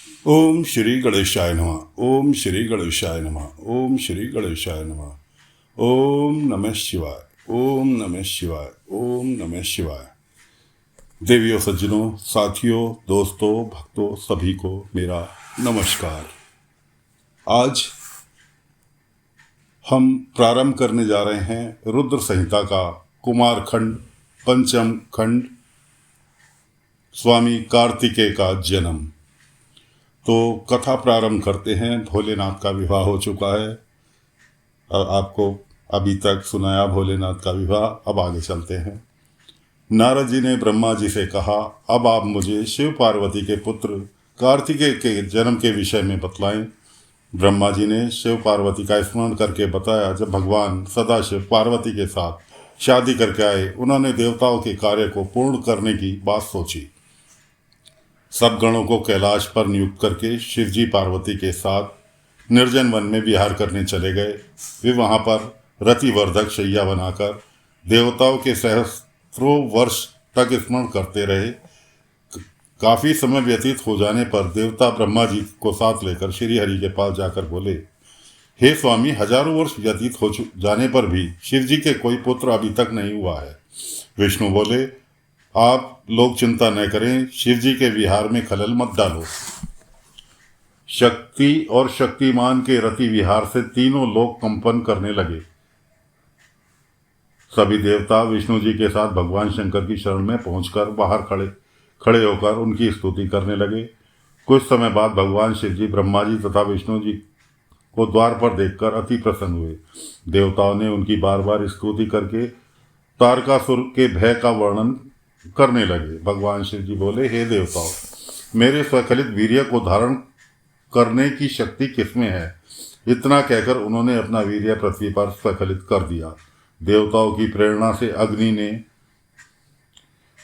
ओम श्री गणेशाय नमः। ओम श्री गणेशाय नमः। ओम श्री गणेशाय नमः। ओम नमः शिवाय। ओम नमः शिवाय। ओम नमः शिवाय। देवियों, सज्जनों, साथियों, दोस्तों, भक्तों, सभी को मेरा नमस्कार। आज हम प्रारंभ करने जा रहे हैं रुद्र संहिता का कुमार खंड, पंचम खंड, स्वामी कार्तिकेय का जन्म। तो कथा प्रारंभ करते हैं। भोलेनाथ का विवाह हो चुका है और आपको अभी तक सुनाया भोलेनाथ का विवाह। अब आगे चलते हैं। नारद जी ने ब्रह्मा जी से कहा, अब आप मुझे शिव पार्वती के पुत्र कार्तिकेय के जन्म के विषय में बतलाएं। ब्रह्मा जी ने शिव पार्वती का स्मरण करके बताया। जब भगवान सदाशिव पार्वती के साथ शादी करके आए, उन्होंने देवताओं के कार्य को पूर्ण करने की बात सोची। सब गणों को कैलाश पर नियुक्त करके शिव जी पार्वती के साथ निर्जन वन में विहार करने चले गए। वे वहां पर रतिवर्धक शैया बनाकर देवताओं के सहस्त्रों वर्ष तक स्मरण करते रहे। काफी समय व्यतीत हो जाने पर देवता ब्रह्मा जी को साथ लेकर श्री हरि के पास जाकर बोले, हे स्वामी, हजारों वर्ष व्यतीत हो जाने पर भी शिव जी के कोई पुत्र अभी तक नहीं हुआ है। विष्णु बोले, आप लोग चिंता न करें, शिव जी के विहार में खलल मत डालो। शक्ति और शक्तिमान के रति विहार से तीनों लोग कंपन करने लगे। सभी देवता विष्णु जी के साथ भगवान शंकर की शरण में पहुंचकर बाहर खड़े होकर उनकी स्तुति करने लगे। कुछ समय बाद भगवान शिव जी ब्रह्मा जी तथा विष्णु जी को द्वार पर देखकर अति प्रसन्न हुए। देवताओं ने उनकी बार बार स्तुति करके तारकासुर के भय का वर्णन करने लगे। भगवान शिव जी बोले, हे देवताओं, मेरे स्वखलित वीर्य को धारण करने की शक्ति किसमें है? इतना कहकर उन्होंने अपना वीर्य पृथ्वी पर स्वखलित कर दिया। देवताओं की प्रेरणा से अग्नि ने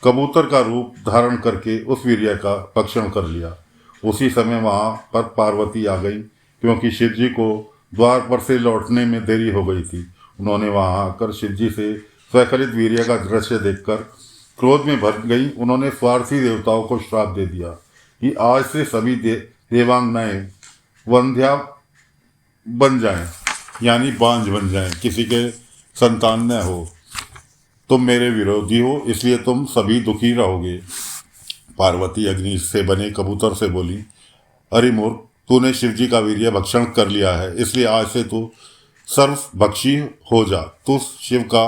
कबूतर का रूप धारण करके उस वीर्य का भक्षण कर लिया। उसी समय वहां पर पार्वती आ गई, क्योंकि शिव जी को द्वार पर से लौटने में देरी हो गई थी। उन्होंने वहां आकर शिव जी से स्वखलित वीर्य का दृश्य देखकर क्रोध में भर गई। उन्होंने स्वार्थी देवताओं को श्राप दे दिया कि आज से सभी देवांगनाएं वंध्या बन जाएं, यानी बांझ बन जाएं, किसी के संतान न हो। तुम मेरे विरोधी हो, इसलिए तुम सभी दुखी रहोगे। पार्वती अग्नि से बने कबूतर से बोली, अरे मूर्ख, तूने शिव जी का वीर्य भक्षण कर लिया है, इसलिए आज से तू सर्वभक्षी हो जा। तू शिव का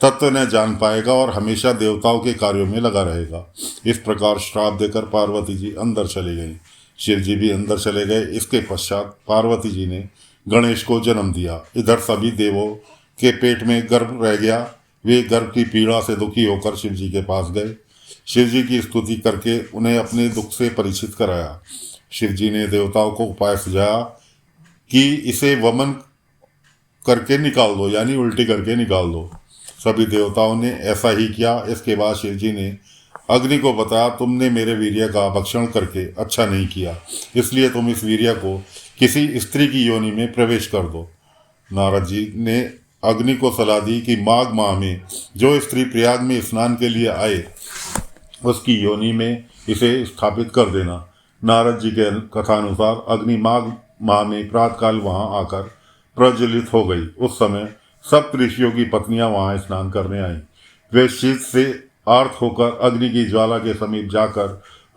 तत्व न जान पाएगा और हमेशा देवताओं के कार्यों में लगा रहेगा। इस प्रकार श्राप देकर पार्वती जी अंदर चले गई। शिव जी भी अंदर चले गए। इसके पश्चात पार्वती जी ने गणेश को जन्म दिया। इधर सभी देवों के पेट में गर्भ रह गया। वे गर्भ की पीड़ा से दुखी होकर शिव जी के पास गए। शिव जी की स्तुति करके उन्हें अपने दुख से परिचित कराया। शिव जी ने देवताओं को उपाय सुझाया कि इसे वमन करके निकाल दो, यानी उल्टी करके निकाल दो। सभी देवताओं ने ऐसा ही किया। इसके बाद शिव जी ने अग्नि को बताया, तुमने मेरे वीर्य का भक्षण करके अच्छा नहीं किया, इसलिए तुम इस वीर्य को किसी स्त्री की योनि में प्रवेश कर दो। नारद जी ने अग्नि को सलाह दी कि माघ माह में जो स्त्री प्रयाग में स्नान के लिए आए, उसकी योनि में इसे स्थापित कर देना। नारद जी के कथानुसार अग्नि माघ माह में प्रातःकाल वहां आकर प्रज्वलित हो गई। उस समय सब ऋषियों की पत्नियां वहां स्नान करने आईं। वे शीत से आर्त होकर अग्नि की ज्वाला के समीप जाकर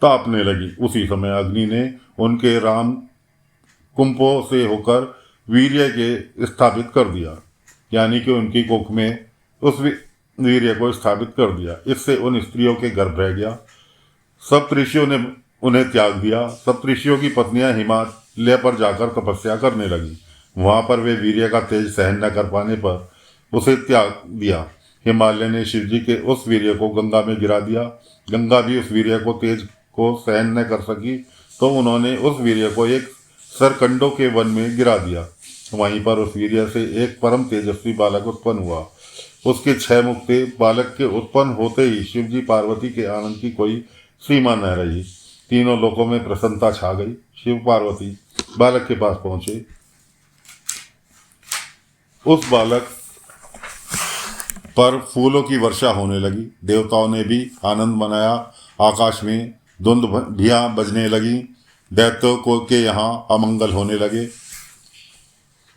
तापने लगी। उसी समय अग्नि ने उनके राम कुंभों से होकर वीर्य के स्थापित कर दिया, यानी कि उनकी कोख में उस वीर्य को स्थापित कर दिया। इससे उन स्त्रियों के गर्भ रह गया। सप्तऋषियों ने उन्हें त्याग दिया। सप्तऋषियों की पत्नियां हिमालय पर जाकर तपस्या करने लगी। वहां पर वे वीर्य का तेज सहन न कर पाने पर उसे त्याग दिया। हिमालय ने शिव जी के उस वीर्य को गंगा में गिरा दिया। गंगा भी उस वीर्य को तेज को सहन न कर सकी, तो उन्होंने उस वीर्य को एक सरकंडों के वन में गिरा दिया। वहीं पर उस वीर्य से एक परम तेजस्वी बालक उत्पन्न हुआ। उसके 6 मुख थे। बालक के उत्पन्न होते ही शिव जी पार्वती के आनंद की कोई सीमा न रही। तीनों लोकों में प्रसन्नता छा गई। शिव पार्वती बालक के पास पहुंचे। उस बालक पर फूलों की वर्षा होने लगी। देवताओं ने भी आनंद मनाया। आकाश में धुंध भियां बजने लगी। दैत्यों को के यहाँ अमंगल होने लगे।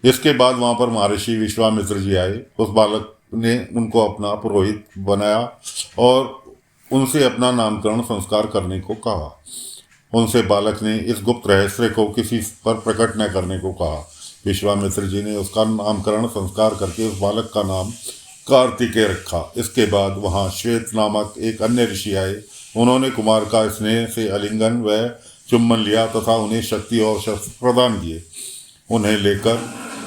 इसके बाद वहां पर महर्षि विश्वामित्र जी आए। उस बालक ने उनको अपना पुरोहित बनाया और उनसे अपना नामकरण संस्कार करने को कहा। उनसे बालक ने इस गुप्त रहस्य को किसी पर प्रकट न करने को कहा। विश्वामित्र जी ने उसका नामकरण संस्कार करके उस बालक का नाम कार्तिकेय रखा। इसके बाद वहां श्वेत नामक एक अन्य ऋषि आए। उन्होंने कुमार का स्नेह से आलिंगन व चुम्बन लिया तथा उन्हें शक्ति और शस्त्र प्रदान किए। उन्हें लेकर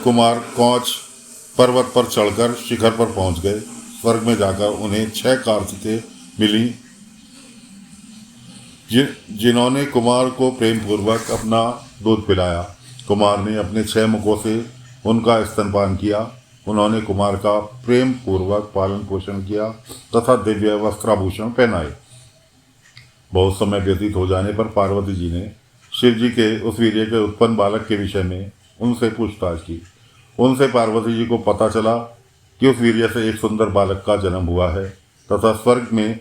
कुमार कौच पर्वत पर चढ़कर शिखर पर पहुंच गए। स्वर्ग में जाकर उन्हें 6 कार्तिकेय मिली, जिन्होंने कुमार को प्रेम पूर्वक अपना दूध पिलाया। कुमार ने अपने 6 मुखों से उनका स्तनपान किया। उन्होंने कुमार का प्रेम पूर्वक पालन पोषण किया तथा दिव्य वस्त्राभूषण पहनाए। बहुत समय व्यतीत हो जाने पर पार्वती जी ने शिव जी के उस वीर्य के उत्पन्न बालक के विषय में उनसे पूछताछ की। उनसे पार्वती जी को पता चला कि उस वीर्य से एक सुंदर बालक का जन्म हुआ है तथा स्वर्ग में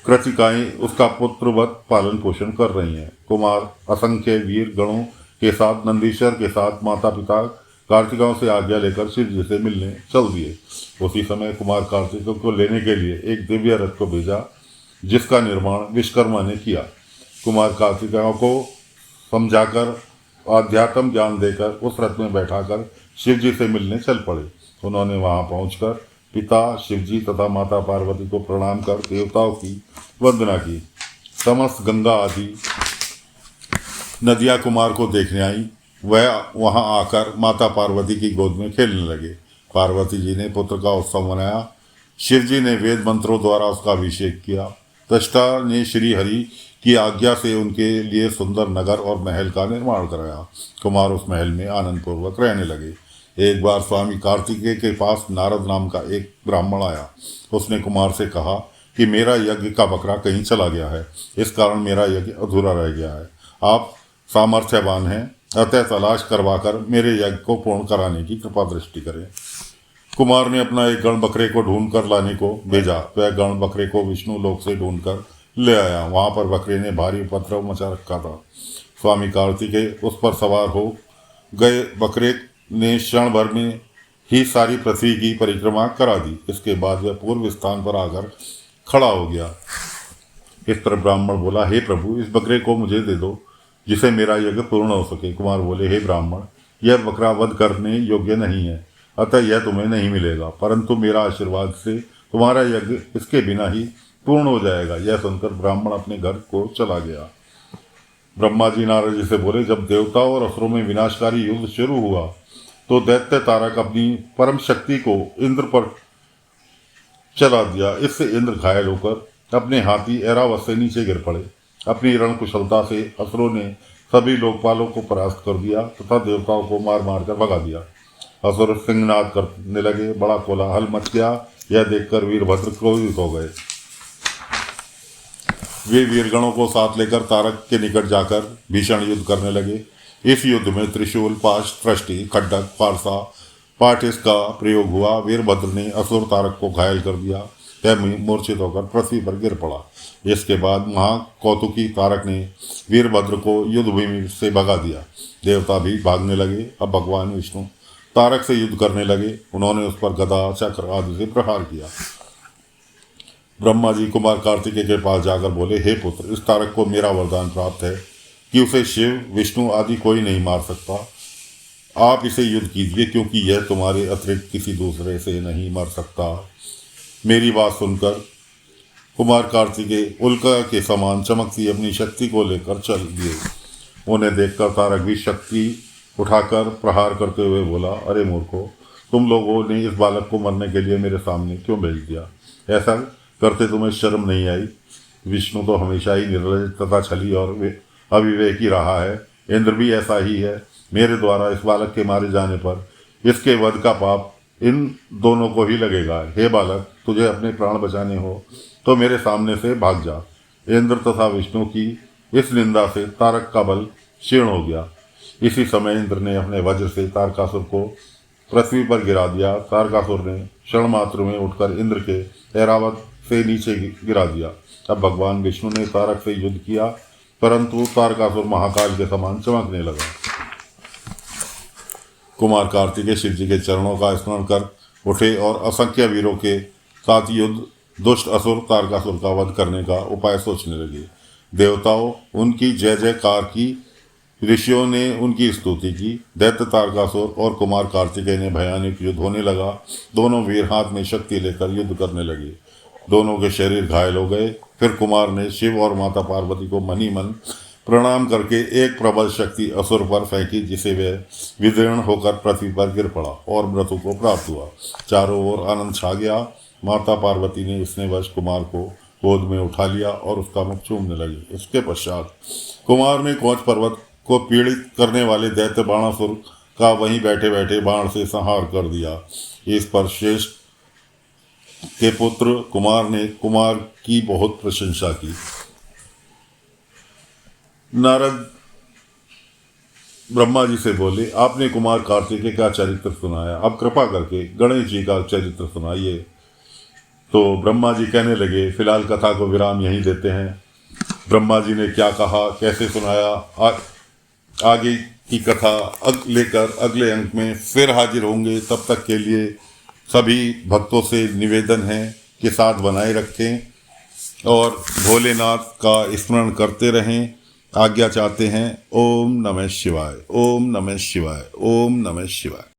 कृतिकाएं उसका पुत्रवत पालन पोषण कर रही हैं। कुमार असंख्य वीर गणों के साथ नंदीश्वर के साथ माता पिता कार्तिकों से आज्ञा लेकर शिव जी से मिलने चल दिए। उसी समय कुमार कार्तिकों को लेने के लिए एक दिव्य रथ को भेजा, जिसका निर्माण विश्वकर्मा ने किया। कुमार कार्तिकों को समझाकर आध्यात्म ज्ञान देकर उस रथ में बैठाकर शिव जी से मिलने चल पड़े। उन्होंने वहां पहुंचकर पिता शिव जी तथा माता पार्वती को प्रणाम कर देवताओं की वंदना की। समस्त गंगा आदि नदियां कुमार को देखने आई। वह वहां आकर माता पार्वती की गोद में खेलने लगे। पार्वती जी ने पुत्र का उत्सव मनाया। शिव जी ने वेद मंत्रों द्वारा उसका अभिषेक किया। त्वष्टा ने श्री हरि की आज्ञा से उनके लिए सुंदर नगर और महल का निर्माण कराया। कुमार उस महल में आनंद पूर्वक रहने लगे। एक बार स्वामी कार्तिकेय के पास नारद नाम का एक ब्राह्मण आया। उसने कुमार से कहा कि मेरा यज्ञ का बकरा कहीं चला गया है, इस कारण मेरा यज्ञ अधूरा रह गया है। आप सामर्थ्यवान हैं, अतः तलाश करवाकर मेरे यज्ञ को पूर्ण कराने की कृपा दृष्टि करें। कुमार ने अपना एक गण बकरे को ढूंढ कर लाने को भेजा। वह गण बकरे को विष्णु लोक से ढूंढ कर ले आया। वहां पर बकरे ने भारी उपद्रव मचा रखा था। स्वामी कार्तिकेय उस पर सवार हो गए। बकरे ने क्षण भर में ही सारी पृथ्वी की परिक्रमा करा दी। इसके बाद वह पूर्व स्थान पर आकर खड़ा हो गया। इस पर ब्राह्मण बोला, हे प्रभु, इस बकरे को मुझे दे दो जिसे मेरा यज्ञ पूर्ण हो सके। कुमार बोले, हे ब्राह्मण, यह बकरा वध करने योग्य नहीं है, अतः यह तुम्हें नहीं मिलेगा, परंतु मेरा आशीर्वाद से तुम्हारा यज्ञ इसके बिना ही पूर्ण हो जाएगा। यह सुनकर ब्राह्मण अपने घर को चला गया। ब्रह्मा जी नारद जी से बोले, जब देवताओं और असुरों में विनाशकारी युद्ध शुरू हुआ तो दैत्य तारक अपनी परम शक्ति को इंद्र पर चला दिया। इससे इंद्र घायल होकर अपने हाथी ऐरावत से नीचे गिर पड़े। अपनी रण कुशलता से असुरों ने सभी लोकपालों को परास्त कर दिया तथा देवताओं को मार मार कर भगा दिया। असुर सिंहनाद करने लगे। बड़ा कोलाहल मच गया। यह देखकर वीरभद्र क्रोधित हो गए। वे वीरगणों को साथ लेकर तारक के निकट जाकर भीषण युद्ध करने लगे। इस युद्ध में त्रिशूल, पाश, त्रिष्टि, खड्डक, पारसा, पाटिस का प्रयोग हुआ। वीरभद्र ने असुर तारक को घायल कर दिया। वह मूर्छित होकर पृथ्वी पर गिर पड़ा। इसके बाद महाकौतुकी तारक ने वीरभद्र को युद्धभूमि से भगा दिया। देवता भी भागने लगे। अब भगवान विष्णु तारक से युद्ध करने लगे। उन्होंने उस पर गदा, चक्र आदि से प्रहार किया। ब्रह्मा जी कुमार कार्तिकेय के पास जाकर बोले, हे पुत्र, इस तारक को मेरा वरदान प्राप्त है कि उसे शिव, विष्णु आदि कोई नहीं मार सकता। आप इसे युद्ध कीजिए, क्योंकि यह तुम्हारे अतिरिक्त किसी दूसरे से नहीं मर सकता। मेरी बात सुनकर कुमार कार्तिकेय उल्का के समान चमकती अपनी शक्ति को लेकर चल दिए। उन्हें देखकर तारक भी शक्ति उठाकर प्रहार करते हुए बोला, अरे मूर्खों, तुम लोगों ने इस बालक को मरने के लिए मेरे सामने क्यों भेज दिया? ऐसा करते तुम्हें शर्म नहीं आई? विष्णु तो हमेशा ही निर्लज तथा छली और अविवेकी रहा है। इंद्र भी ऐसा ही है। मेरे द्वारा इस बालक के मारे जाने पर इसके वध का पाप इन दोनों को ही लगेगा। हे बालक, तुझे अपने प्राण बचाने हो तो मेरे सामने से भाग जा। इंद्र तथा विष्णु की इस निंदा से तारक का बल क्षीण हो गया। इसी समय इंद्र ने अपने वज्र से तारकासुर को पृथ्वी पर गिरा दिया। तारकासुर ने क्षण मात्र में उठकर इंद्र के ऐरावत से नीचे गिरा दिया। अब भगवान विष्णु ने तारक से युद्ध किया परंतु तारकासुर महाकाल के समान चमकने लगा। कुमार कार्तिकेय शिव जी के चरणों का स्मरण कर उठे और असंख्य वीरों के साथ युद्ध दुष्ट असुर तारकासुर का वध करने का उपाय सोचने लगे। देवताओं उनकी जय जयकार की, ऋषियों ने उनकी स्तुति की। दैत्य तारकासुर और कुमार कार्तिकेय ने भयानक युद्ध होने लगा। दोनों वीर हाथ में शक्ति लेकर युद्ध करने लगे। दोनों के शरीर घायल हो गए। फिर कुमार ने शिव और माता पार्वती को मन ही मन प्रणाम करके एक प्रबल शक्ति असुर पर फेंकी, जिसे वह विदीर्ण होकर पृथ्वी पर गिर पड़ा और मृत्यु को प्राप्त हुआ। चारों ओर आनंद छा गया। माता पार्वती ने स्नेहवश कुमार को गोद में उठा लिया और उसका मुख चूमने लगी। इसके पश्चात कुमार ने कौच पर्वत को पीड़ित करने वाले दैत्य बाणासुर का वहीं बैठे बैठे बाण से संहार कर दिया। इस पर श्रेष्ठ के पुत्र कुमार ने कुमार की बहुत प्रशंसा की। नारद ब्रह्मा जी से बोले, आपने कुमार कार्तिकेय का चरित्र सुनाया, अब कृपा करके गणेश जी का चरित्र सुनाइए। तो ब्रह्मा जी कहने लगे, फिलहाल कथा को विराम यहीं देते हैं। ब्रह्मा जी ने क्या कहा, कैसे सुनाया, आगे की कथा लेकर अगले अंक में फिर हाजिर होंगे। तब तक के लिए सभी भक्तों से निवेदन है कि साथ बनाए रखें और भोलेनाथ का स्मरण करते रहें। आज्ञा चाहते हैं। ओम नमः शिवाय, ओम नमः शिवाय, ओम नमः शिवाय।